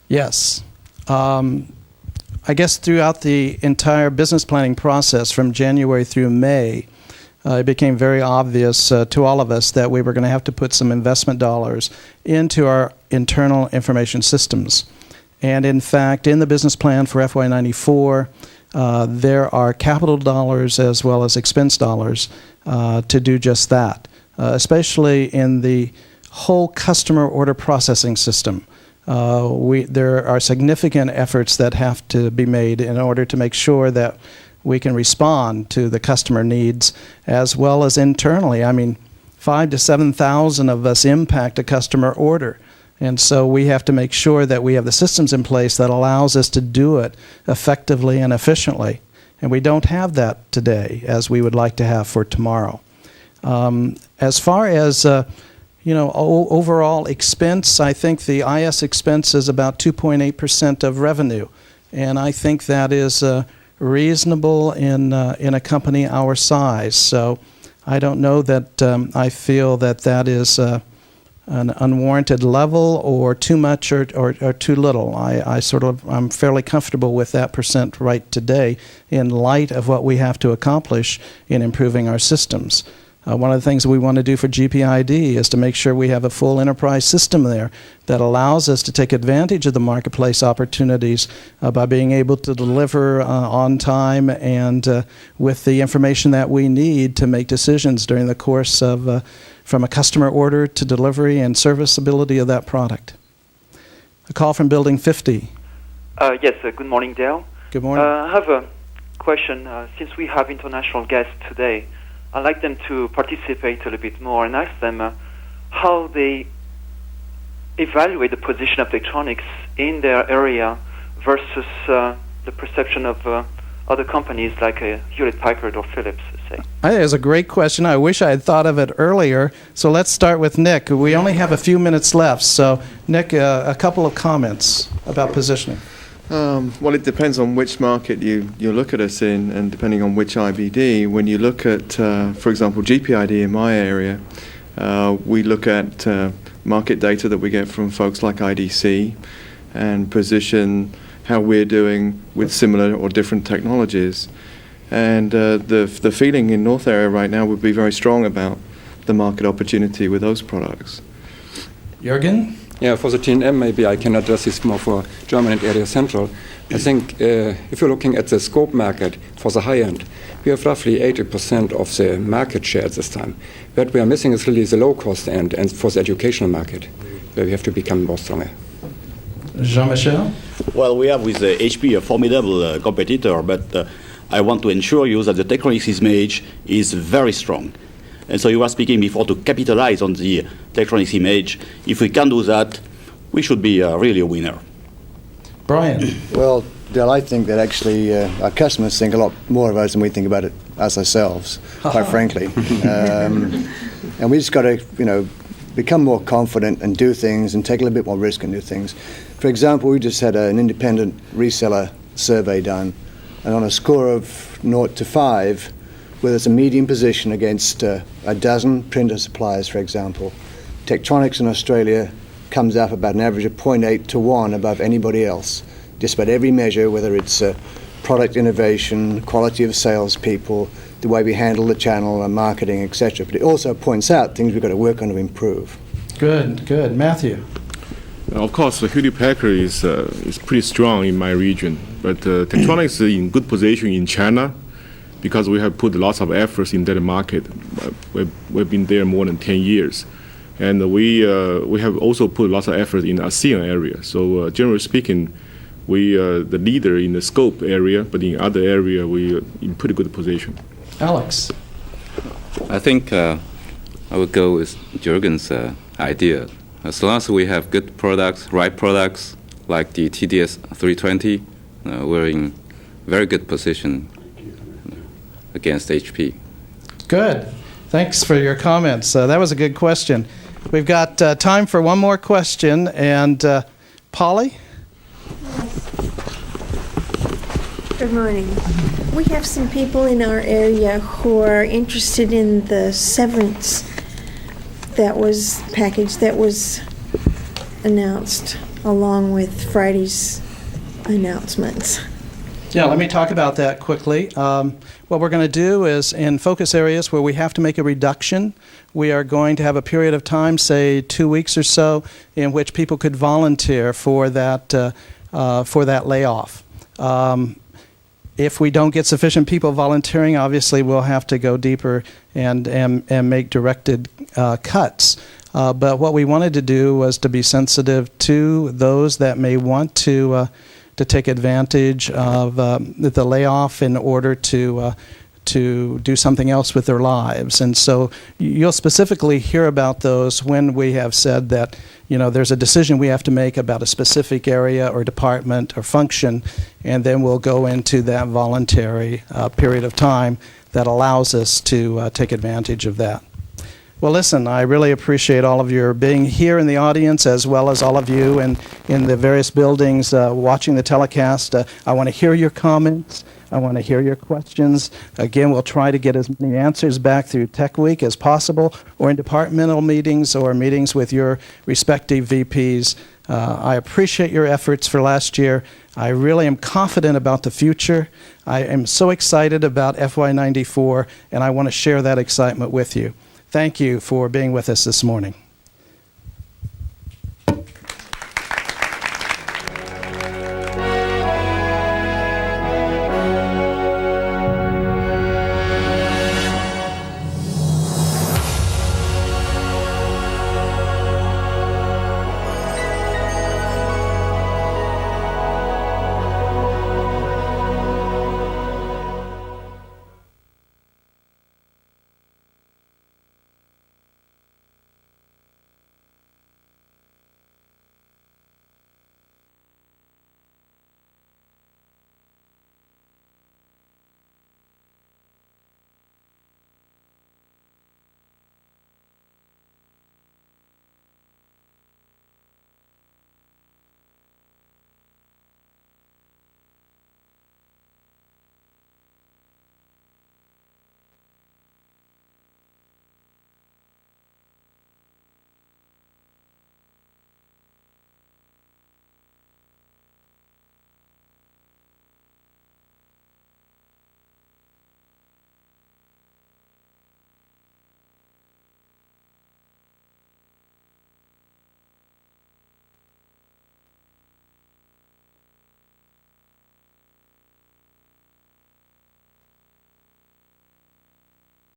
Yes. I guess throughout the entire business planning process from January through May, it became very obvious to all of us that we were going to have to put some investment dollars into our internal information systems. And in fact, in the business plan for FY94, there are capital dollars as well as expense dollars to do just that, especially in the whole customer order processing system. There are significant efforts that have to be made in order to make sure that we can respond to the customer needs as well as internally. I mean, 5,000 to 7,000 of us impact a customer order. And so we have to make sure that we have the systems in place that allows us to do it effectively and efficiently. And we don't have that today as we would like to have for tomorrow. As far as overall expense, I think the IS expense is about 2.8% of revenue. And I think that is reasonable in a company our size. So I don't know that I feel that is an unwarranted level or too much or too little. I'm fairly comfortable with that percent right today in light of what we have to accomplish in improving our systems. One of the things we want to do for GPID is to make sure we have a full enterprise system there that allows us to take advantage of the marketplace opportunities by being able to deliver on time and with the information that we need to make decisions during the course of from a customer order to delivery and serviceability of that product. A call from Building 50. Yes, good morning, Dale. Good morning. I have a question. Since we have international guests today, I'd like them to participate a little bit more and ask them how they evaluate the position of Tektronix in their area versus the perception of other companies like Hewlett-Packard or Philips, say. I think it's a great question. I wish I had thought of it earlier. So let's start with Nick. We only have a few minutes left. So, Nick, a couple of comments about positioning. Well, it depends on which market you look at us in, and depending on which IBD. When you look at, for example, GPID in my area, we look at market data that we get from folks like IDC and position how we're doing with similar or different technologies. And the feeling in North area right now would be very strong about the market opportunity with those products. Jürgen? Yeah, for the T&M, maybe I can address this more for German and Area Central. I think if you're looking at the scope market for the high end, we have roughly 80% of the market share at this time. What we are missing is really the low cost end and for the educational market, where we have to become more stronger. Jean-Michel? Well, we have with HP a formidable competitor, but I want to ensure you that the Tektronix image is very strong. And so you were speaking before to capitalize on the Tektronix image. If we can do that, we should be really a winner. Brian? Well, Del, I think that actually our customers think a lot more of us than we think about it as ourselves, quite frankly. And we just got to, become more confident and do things and take a little bit more risk and do things. For example, we just had an independent reseller survey done, and on a score of 0 to 5, where it's a medium position against a dozen printer suppliers, for example, Tektronix in Australia comes up about an average of 0.8 to 1 above anybody else. Just about every measure, whether it's product innovation, quality of salespeople, the way we handle the channel and marketing, etc. But it also points out things we've got to work on to improve. Good. Matthew? Of course, Hewlett-Packard is pretty strong in my region, but Tektronix is in good position in China, because we have put lots of efforts in that market. We've been there more than 10 years. And we have also put lots of effort in the ASEAN area. So generally speaking, we are the leader in the scope area, but in other area, we are in pretty good position. Alex? I think I would go with Jürgen's idea. As long as we have good products, right products, like the TDS 320, we're in very good position against HP. Good. Thanks for your comments. That was a good question. We've got time for one more question. And Polly? Good morning. We have some people in our area who are interested in the severance package that was announced along with Friday's announcements. Yeah, let me talk about that quickly. What we're going to do is in focus areas where we have to make a reduction, we are going to have a period of time, say 2 weeks or so, in which people could volunteer for that layoff. If we don't get sufficient people volunteering, obviously we'll have to go deeper and make directed cuts. But what we wanted to do was to be sensitive to those that may want to take advantage of the layoff in order to do something else with their lives. And so you'll specifically hear about those when we have said that, there's a decision we have to make about a specific area or department or function, and then we'll go into that voluntary period of time that allows us to take advantage of that. Well, listen, I really appreciate all of your being here in the audience, as well as all of you in the various buildings watching the telecast. I want to hear your comments. I want to hear your questions. Again, we'll try to get as many answers back through Tech Week as possible, or in departmental meetings or meetings with your respective VPs. I appreciate your efforts for last year. I really am confident about the future. I am so excited about FY94, and I want to share that excitement with you. Thank you for being with us this morning.